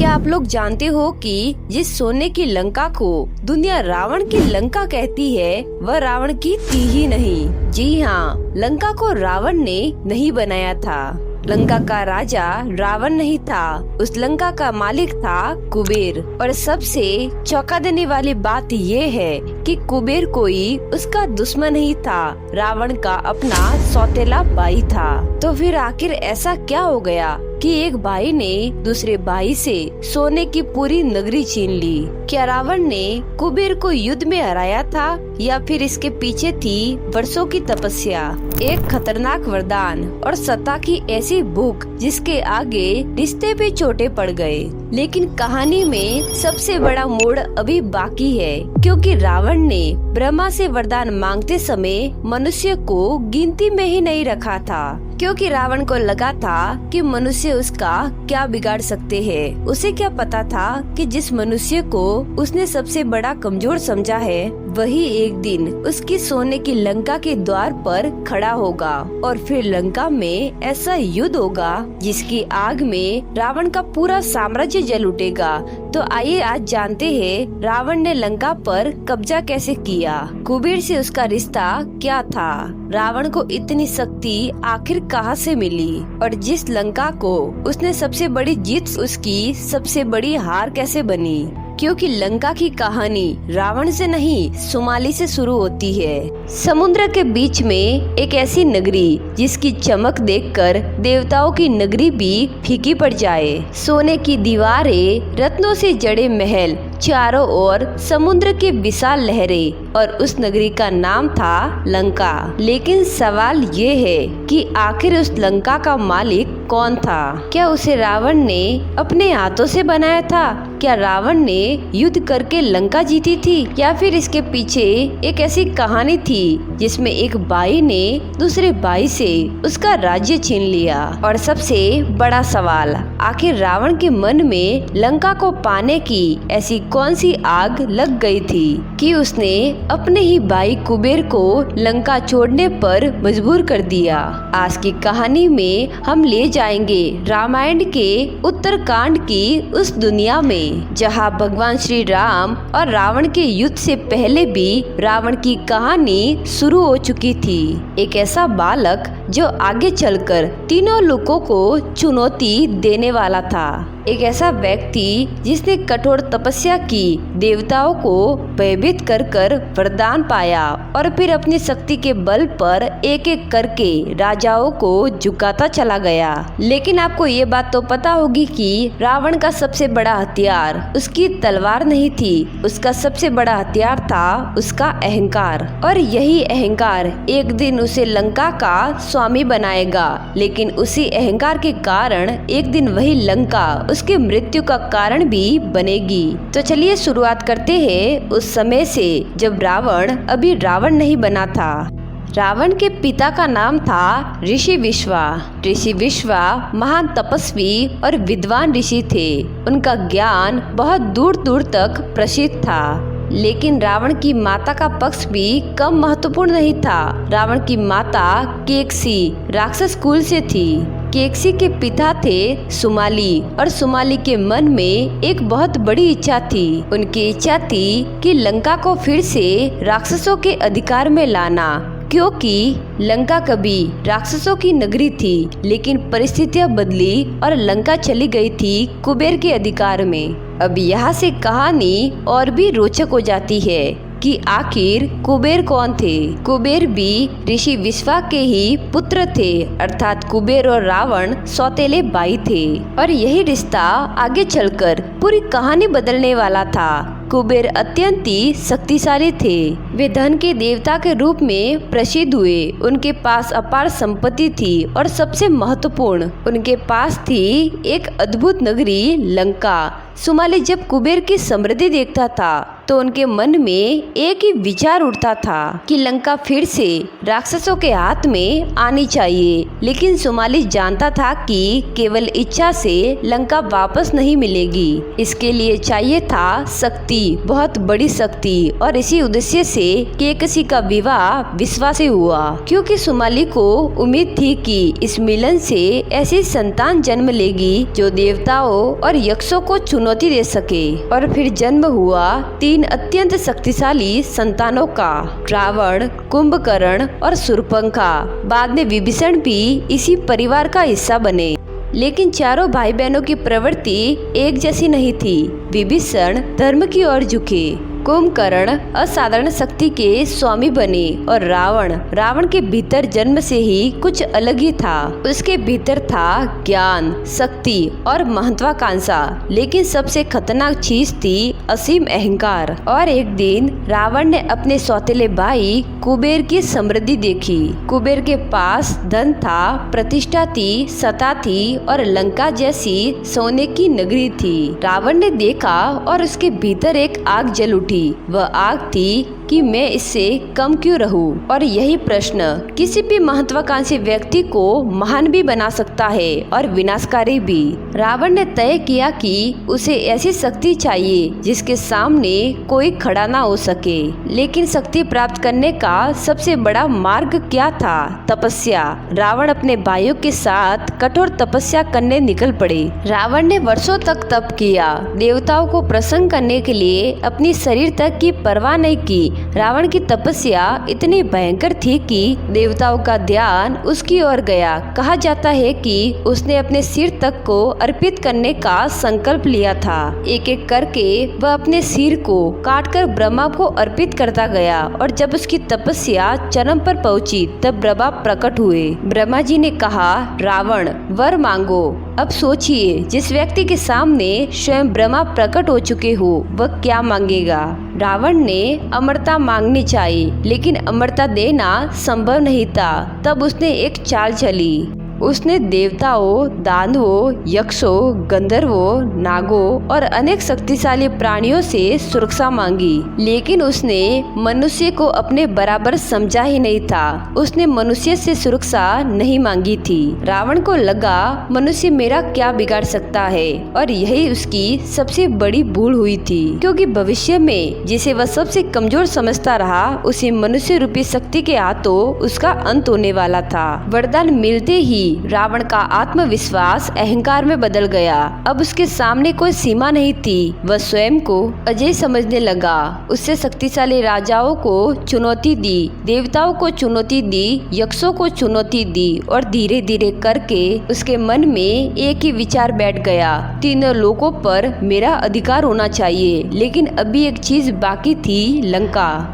क्या आप लोग जानते हो कि जिस सोने की लंका को दुनिया रावण की लंका कहती है, वह रावण की थी ही नहीं। जी हाँ, लंका को रावण ने नहीं बनाया था। लंका का राजा रावण नहीं था, उस लंका का मालिक था कुबेर। और सबसे चौंका देने वाली बात ये है कि कुबेर कोई उसका दुश्मन नहीं था, रावण का अपना सौतेला भाई था। तो फिर आखिर ऐसा क्या हो गया कि एक भाई ने दूसरे भाई से सोने की पूरी नगरी छीन ली? क्या रावण ने कुबेर को युद्ध में हराया था या फिर इसके पीछे थी वर्षों की तपस्या, एक खतरनाक वरदान और सत्ता की ऐसी भूख जिसके आगे रिश्ते पे चोटें पड़ गए? लेकिन कहानी में सबसे बड़ा मोड़ अभी बाकी है, क्योंकि रावण ने ब्रह्मा से वरदान मांगते समय मनुष्य को गिनती में ही नहीं रखा था, क्योंकि रावण को लगा था कि मनुष्य उसका क्या बिगाड़ सकते हैं। उसे क्या पता था कि जिस मनुष्य को उसने सबसे बड़ा कमजोर समझा है, वही एक दिन उसकी सोने की लंका के द्वार पर खड़ा होगा और फिर लंका में ऐसा युद्ध होगा जिसकी आग में रावण का पूरा साम्राज्य जल उठेगा। तो आइए आज जानते हैं रावण ने लंका पर कब्जा कैसे किया, कुबेर से उसका रिश्ता क्या था, रावण को इतनी शक्ति आखिर कहां से मिली, और जिस लंका को उसने सबसे बड़ी जीत उसकी सबसे बड़ी हार कैसे बनी। क्योंकि लंका की कहानी रावण से नहीं, सुमाली से शुरू होती है। समुद्र के बीच में एक ऐसी नगरी जिसकी चमक देखकर देवताओं की नगरी भी फीकी पड़ जाए। सोने की दीवारें, रत्नों से जड़े महल, चारों ओर समुद्र के विशाल लहरें, और उस नगरी का नाम था लंका। लेकिन सवाल ये है कि आखिर उस लंका का मालिक कौन था? क्या उसे रावण ने अपने हाथों से बनाया था? क्या रावण ने युद्ध करके लंका जीती थी, या फिर इसके पीछे एक ऐसी कहानी थी जिसमें एक भाई ने दूसरे भाई से उसका राज्य छीन लिया? और सबसे बड़ा सवाल, आखिर रावण के मन में लंका को पाने की ऐसी कौन सी आग लग गई थी कि उसने अपने ही भाई कुबेर को लंका छोड़ने पर मजबूर कर दिया? आज की कहानी में हम ले जाएंगे रामायण के उत्तरकांड की उस दुनिया में, जहां भगवान श्री राम और रावण के युद्ध से पहले भी रावण की कहानी शुरू हो चुकी थी। एक ऐसा बालक जो आगे चलकर तीनों लोगों को चुनौती देने वाला था, एक ऐसा व्यक्ति जिसने कठोर तपस्या की, देवताओं को भयभीत कर कर वरदान पाया और फिर अपनी शक्ति के बल पर एक एक करके राजाओं को झुकाता चला गया। लेकिन आपको ये बात तो पता होगी कि रावण का सबसे बड़ा हथियार उसकी तलवार नहीं थी, उसका सबसे बड़ा हथियार था उसका अहंकार। और यही अहंकार एक दिन उसे लंका का स्वामी बनाएगा। लेकिन उसी अहंकार के कारण एक दिन वही लंका उसकी मृत्यु का कारण भी बनेगी। तो चलिए शुरुआत करते हैं उस समय से जब रावण अभी रावण नहीं बना था। रावण के पिता का नाम था ऋषि विश्वा। ऋषि विश्वा महान तपस्वी और विद्वान ऋषि थे। उनका ज्ञान बहुत दूर दूर तक प्रसिद्ध था। लेकिन रावण की माता का पक्ष भी कम महत्वपूर्ण नहीं था। रावण की माता केकसी राक्षस कुल से थी। केकसी के पिता थे सुमाली, और सुमाली के मन में एक बहुत बड़ी इच्छा थी। उनकी इच्छा थी कि लंका को फिर से राक्षसों के अधिकार में लाना, क्योंकि लंका कभी राक्षसों की नगरी थी, लेकिन परिस्थितियां बदली और लंका चली गई थी कुबेर के अधिकार में। अब यहाँ से कहानी और भी रोचक हो जाती है कि आखिर कुबेर कौन थे। कुबेर भी ऋषि विश्वा के ही पुत्र थे, अर्थात कुबेर और रावण सौतेले भाई थे। और यही रिश्ता आगे चलकर पूरी कहानी बदलने वाला था। कुबेर अत्यंत ही शक्तिशाली थे। वे धन के देवता के रूप में प्रसिद्ध हुए। उनके पास अपार संपत्ति थी और सबसे महत्वपूर्ण, उनके पास थी एक अद्भुत नगरी लंका। सुमाली जब कुबेर की समृद्धि देखता था तो उनके मन में एक ही विचार उठता था कि लंका फिर से राक्षसों के हाथ में आनी चाहिए। लेकिन सुमाली जानता था कि केवल इच्छा से लंका वापस नहीं मिलेगी। इसके लिए चाहिए था शक्ति थी बहुत बड़ी शक्ति और इसी उद्देश्य से केकसी का विवाह विश्वास से हुआ, क्योंकि सुमाली को उम्मीद थी कि इस मिलन से ऐसी संतान जन्म लेगी जो देवताओं और यक्षों को चुनौती दे सके। और फिर जन्म हुआ 3 अत्यंत शक्तिशाली संतानों का, रावण, कुंभकर्ण और शूर्पणखा। बाद में विभीषण भी इसी परिवार का हिस्सा बने। लेकिन चारों भाई बहनों की प्रवृत्ति एक जैसी नहीं थी। विभीषण धर्म की ओर झुके, कुंभकर्ण असाधारण शक्ति के स्वामी बने और रावण के भीतर जन्म से ही कुछ अलग ही था। उसके भीतर था ज्ञान, शक्ति और महत्वाकांक्षा, लेकिन सबसे खतरनाक चीज थी असीम अहंकार। और एक दिन रावण ने अपने सौतेले भाई कुबेर की समृद्धि देखी। कुबेर के पास धन था, प्रतिष्ठा थी, सत्ता थी और लंका जैसी सोने की नगरी थी। रावण ने देखा और उसके भीतर एक आग जल उठी। वह आग थी कि मैं इससे कम क्यों रहूं? और यही प्रश्न किसी भी महत्वाकांक्षी व्यक्ति को महान भी बना सकता है और विनाशकारी भी। रावण ने तय किया कि उसे ऐसी शक्ति चाहिए जिसके सामने कोई खड़ा ना हो सके। लेकिन शक्ति प्राप्त करने का सबसे बड़ा मार्ग क्या था? तपस्या। रावण अपने भाइयों के साथ कठोर तपस्या करने निकल पड़े। रावण ने वर्षों तक तप किया, देवताओं को प्रसन्न करने के लिए अपनी शरीर तक की परवाह नहीं की। रावण की तपस्या इतनी भयंकर थी कि देवताओं का ध्यान उसकी ओर गया। कहा जाता है कि उसने अपने सिर तक को अर्पित करने का संकल्प लिया था। एक एक करके वह अपने सिर को काटकर ब्रह्मा को अर्पित करता गया और जब उसकी तपस्या चरम पर पहुंची तब ब्रह्मा प्रकट हुए। ब्रह्मा जी ने कहा, रावण वर मांगो। अब सोचिए, जिस व्यक्ति के सामने स्वयं ब्रह्मा प्रकट हो चुके हो वह क्या मांगेगा? रावण ने अमरता मांगनी चाहिए, लेकिन अमरता देना संभव नहीं था। तब उसने एक चाल चली। उसने देवताओं, दानवों, यक्षों, गंधर्वों, नागों और अनेक शक्तिशाली प्राणियों से सुरक्षा मांगी, लेकिन उसने मनुष्य को अपने बराबर समझा ही नहीं था। उसने मनुष्य से सुरक्षा नहीं मांगी थी। रावण को लगा मनुष्य मेरा क्या बिगाड़ सकता है, और यही उसकी सबसे बड़ी भूल हुई थी, क्योंकि भविष्य में जिसे वह सबसे कमजोर समझता रहा उसी मनुष्य रूपी शक्ति के हाथों उसका अंत होने वाला था। वरदान मिलते ही रावण का आत्मविश्वास अहंकार में बदल गया। अब उसके सामने कोई सीमा नहीं थी। वह स्वयं को अजय समझने लगा। उससे शक्तिशाली राजाओं को चुनौती दी, देवताओं को चुनौती दी, यक्षों को चुनौती दी और धीरे धीरे करके उसके मन में एक ही विचार बैठ गया, तीनों लोगों पर मेरा अधिकार होना चाहिए। लेकिन अभी एक चीज बाकी थी,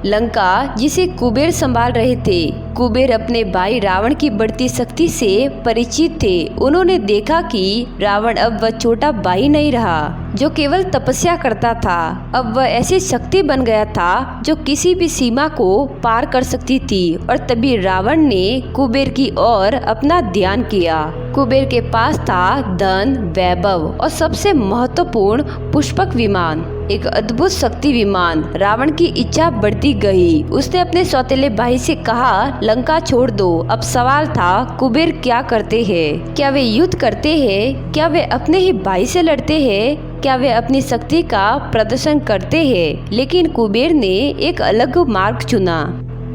लंका जिसे कुबेर संभाल रहे थे। कुबेर अपने भाई रावण की बढ़ती शक्ति से परिचित थे। उन्होंने देखा कि रावण अब वह छोटा भाई नहीं रहा जो केवल तपस्या करता था। अब वह ऐसी शक्ति बन गया था जो किसी भी सीमा को पार कर सकती थी। और तभी रावण ने कुबेर की ओर अपना ध्यान किया। कुबेर के पास था धन, वैभव और सबसे महत्वपूर्ण पुष्पक विमान, एक अद्भुत शक्ति विमान। रावण की इच्छा बढ़ती गई। उसने अपने सौतेले भाई से कहा, लंका छोड़ दो। अब सवाल था, कुबेर क्या करते हैं? क्या वे युद्ध करते हैं? क्या वे अपने ही भाई से लड़ते हैं? क्या वे अपनी शक्ति का प्रदर्शन करते हैं? लेकिन कुबेर ने एक अलग मार्ग चुना।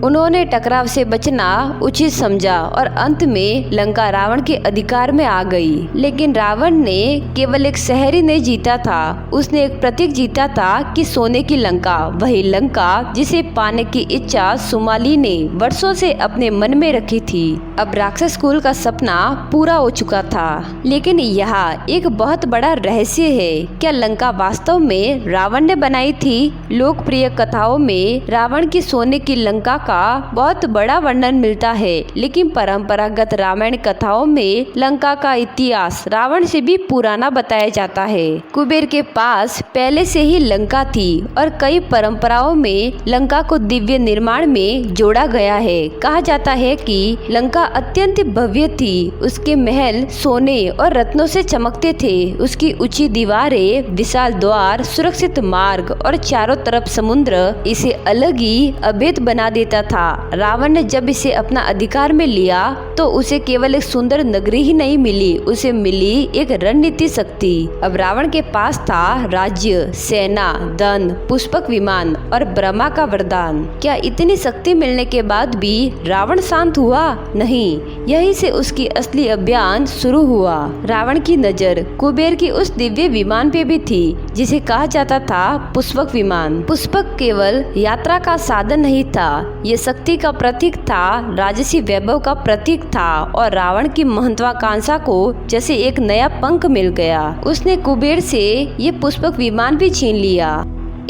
उन्होंने टकराव से बचना उचित समझा और अंत में लंका रावण के अधिकार में आ गई। लेकिन रावण ने केवल एक शहर ही नहीं जीता था, उसने एक प्रतीक जीता था कि सोने की लंका, वही लंका जिसे पाने की इच्छा सुमाली ने वर्षों से अपने मन में रखी थी। अब राक्षस कुल का सपना पूरा हो चुका था। लेकिन यहाँ एक बहुत बड़ा रहस्य है। क्या लंका वास्तव में रावण ने बनाई थी? लोकप्रिय कथाओं में रावण की सोने की लंका का बहुत बड़ा वर्णन मिलता है, लेकिन परंपरागत रामायण कथाओं में लंका का इतिहास रावण से भी पुराना बताया जाता है। कुबेर के पास पहले से ही लंका थी और कई परंपराओं में लंका को दिव्य निर्माण में जोड़ा गया है। कहा जाता है कि लंका अत्यंत भव्य थी। उसके महल सोने और रत्नों से चमकते थे। उसकी ऊंची दीवारें, विशाल द्वार, सुरक्षित मार्ग और चारों तरफ समुद्र इसे अलग ही अभेद बना देता था। रावण ने जब इसे अपना अधिकार में लिया तो उसे केवल एक सुंदर नगरी ही नहीं मिली, उसे मिली एक रणनीति शक्ति। अब रावण के पास था राज्य, सेना, धन, पुष्पक विमान और ब्रह्मा का वरदान। क्या इतनी शक्ति मिलने के बाद भी रावण शांत हुआ? नहीं, यहीं से उसकी असली अभियान शुरू हुआ। रावण की नजर कुबेर की उस दिव्य विमान पे भी थी जिसे कहा जाता था पुष्पक विमान। पुष्पक केवल यात्रा का साधन नहीं था, ये शक्ति का प्रतीक था, राजसी वैभव का प्रतीक था और रावण की महत्वाकांक्षा को जैसे एक नया पंख मिल गया। उसने कुबेर से ये पुष्पक विमान भी छीन लिया।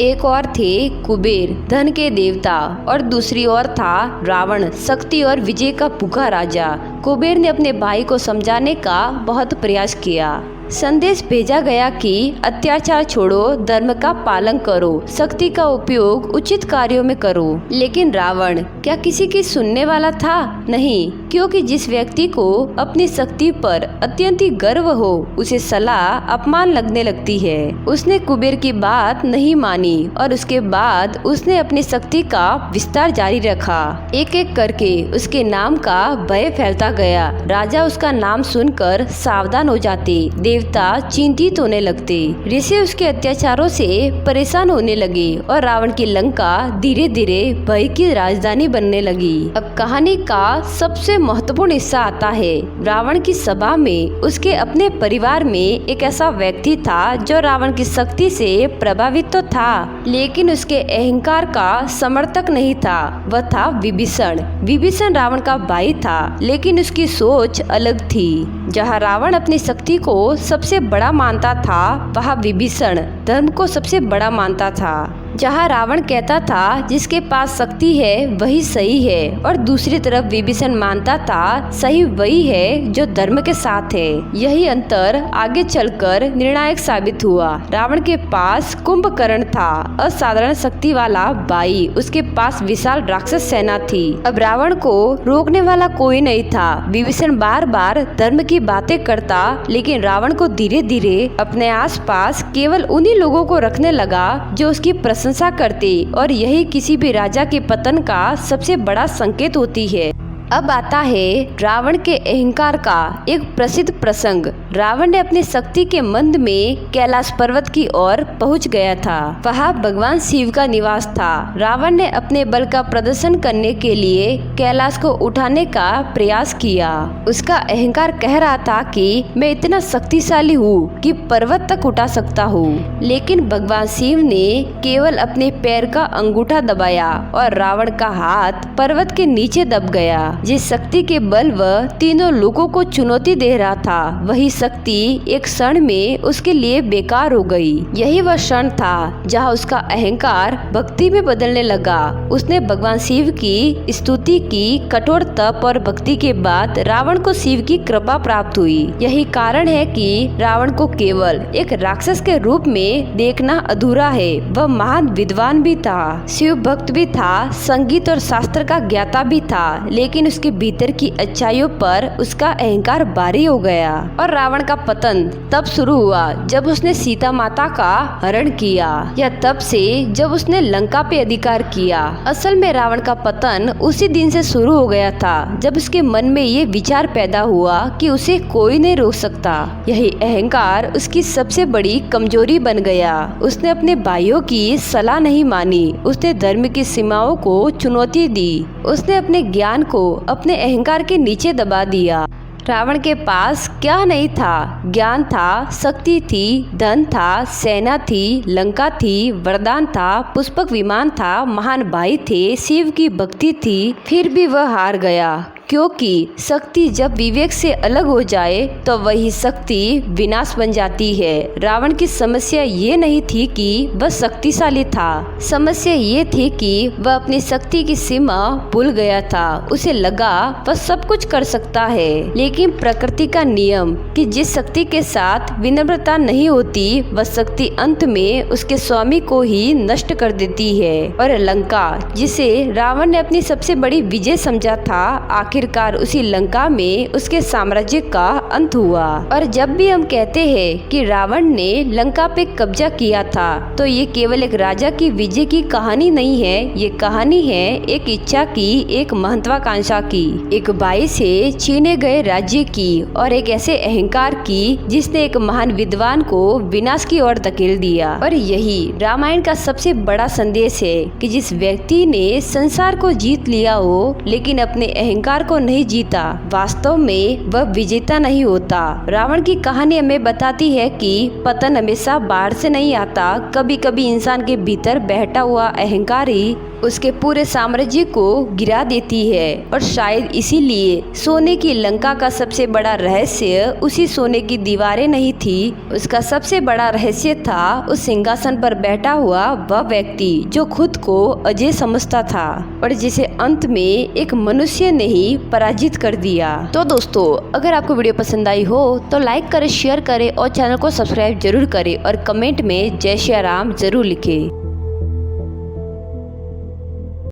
एक और थे कुबेर, धन के देवता, और दूसरी ओर था रावण, शक्ति और विजय का भूखा राजा। कुबेर ने अपने भाई को समझाने का बहुत प्रयास किया। संदेश भेजा गया कि अत्याचार छोड़ो, धर्म का पालन करो, शक्ति का उपयोग उचित कार्यों में करो। लेकिन रावण क्या किसी की सुनने वाला था? नहीं, क्योंकि जिस व्यक्ति को अपनी शक्ति पर अत्यंत गर्व हो उसे सलाह अपमान लगने लगती है। उसने कुबेर की बात नहीं मानी और उसके बाद उसने अपनी शक्ति का विस्तार जारी रखा। एक एक करके उसके नाम का भय फैलता गया। राजा उसका नाम सुनकर सावधान हो जाते, देवता चिंतित होने लगते, ऋषि उसके अत्याचारों से परेशान होने लगे और रावण की लंका धीरे धीरे भय की राजधानी बनने लगी। अब कहानी का सबसे महत्वपूर्ण हिस्सा आता है। रावण की सभा में उसके अपने परिवार में एक ऐसा व्यक्ति था जो रावण की शक्ति से प्रभावित तो था, लेकिन उसके अहंकार का समर्थक नहीं था। वह था विभीषण। विभीषण रावण का भाई था, लेकिन उसकी सोच अलग थी। जहाँ रावण अपनी शक्ति को सबसे बड़ा मानता था, वहाँ विभीषण धर्म को सबसे बड़ा मानता था। जहाँ रावण कहता था जिसके पास शक्ति है वही सही है, और दूसरी तरफ विभीषण मानता था सही वही है जो धर्म के साथ है। यही अंतर आगे चलकर निर्णायक साबित हुआ। रावण के पास कुंभकर्ण था, असाधारण शक्ति वाला भाई, उसके पास विशाल राक्षस सेना थी। अब रावण को रोकने वाला कोई नहीं था। विभीषण बार बार धर्म की बातें करता, लेकिन रावण को धीरे धीरे अपने आसपास केवल उन्हीं लोगों को रखने लगा जो उसकी प्रशंसा करते, और यही किसी भी राजा के पतन का सबसे बड़ा संकेत होती है। अब आता है रावण के अहंकार का एक प्रसिद्ध प्रसंग। रावण ने अपनी शक्ति के मंद में कैलाश पर्वत की ओर पहुंच गया था। वहां भगवान शिव का निवास था। रावण ने अपने बल का प्रदर्शन करने के लिए कैलाश को उठाने का प्रयास किया। उसका अहंकार कह रहा था कि मैं इतना शक्तिशाली हूँ कि पर्वत तक उठा सकता हूँ। लेकिन भगवान शिव ने केवल अपने पैर का अंगूठा दबाया और रावण का हाथ पर्वत के नीचे दब गया। जिस शक्ति के बल वह तीनों लोगों को चुनौती दे रहा था, वही शक्ति एक क्षण में उसके लिए बेकार हो गई। यही वह क्षण था जहां उसका अहंकार भक्ति में बदलने लगा। उसने भगवान शिव की स्तुति की। कठोर तप और भक्ति के बाद रावण को शिव की कृपा प्राप्त हुई। यही कारण है कि रावण को केवल एक राक्षस के रूप में देखना अधूरा है। वह महान विद्वान भी था, शिव भक्त भी था, संगीत और शास्त्र का ज्ञाता भी था, लेकिन उसके भीतर की अच्छाइयों पर उसका अहंकार भारी हो गया। और रावण का पतन तब शुरू हुआ जब उसने सीता माता का हरण किया, या तब से जब उसने लंका पे अधिकार किया। असल में रावण का पतन उसी दिन से शुरू हो गया था जब उसके मन में ये विचार पैदा हुआ कि उसे कोई नहीं रोक सकता। यही अहंकार उसकी सबसे बड़ी कमजोरी बन गया। उसने अपने भाइयों की सलाह नहीं मानी, उसने धर्म की सीमाओं को चुनौती दी, उसने अपने ज्ञान को अपने अहंकार के नीचे दबा दिया। रावण के पास क्या नहीं था? ज्ञान था, शक्ति थी, धन था, सेना थी, लंका थी, वरदान था, पुष्पक विमान था, महान भाई थे, शिव की भक्ति थी। फिर भी वह हार गया, क्योंकि शक्ति जब विवेक से अलग हो जाए तो वही शक्ति विनाश बन जाती है। रावण की समस्या ये नहीं थी कि वह शक्तिशाली था, समस्या ये थी कि वह अपनी शक्ति की सीमा भूल गया था। उसे लगा वह सब कुछ कर सकता है, लेकिन प्रकृति का नियम कि जिस शक्ति के साथ विनम्रता नहीं होती वह शक्ति अंत में उसके स्वामी को ही नष्ट कर देती है। और लंका, जिसे रावण ने अपनी सबसे बड़ी विजय समझा था, आखिर आखिरकार उसी लंका में उसके साम्राज्य का अंत हुआ। और जब भी हम कहते हैं कि रावण ने लंका पे कब्जा किया था, तो ये केवल एक राजा की विजय की कहानी नहीं है, ये कहानी है एक इच्छा की, एक महत्वाकांक्षा की, एक बाई से छीने गए राज्य की और एक ऐसे अहंकार की जिसने एक महान विद्वान को विनाश की ओर धकेल दिया। और यही रामायण का सबसे बड़ा संदेश है कि जिस व्यक्ति ने संसार को जीत लिया हो लेकिन अपने अहंकार को नहीं जीता, वास्तव में वह विजेता नहीं होता। रावण की कहानी हमें बताती है कि पतन हमेशा बाहर से नहीं आता, कभी कभी इंसान के भीतर बैठा हुआ अहंकार ही उसके पूरे साम्राज्य को गिरा देती है। और शायद इसीलिए सोने की लंका का सबसे बड़ा रहस्य उसी सोने की दीवारें नहीं थी, उसका सबसे बड़ा रहस्य था उस सिंहासन पर बैठा हुआ वह व्यक्ति जो खुद को अजय समझता था और जिसे अंत में एक मनुष्य ने ही पराजित कर दिया। तो दोस्तों, अगर आपको वीडियो पसंद आई हो तो लाइक करें, शेयर करें और चैनल को सब्सक्राइब जरूर करें और कमेंट में जय श्री राम जरूर लिखें।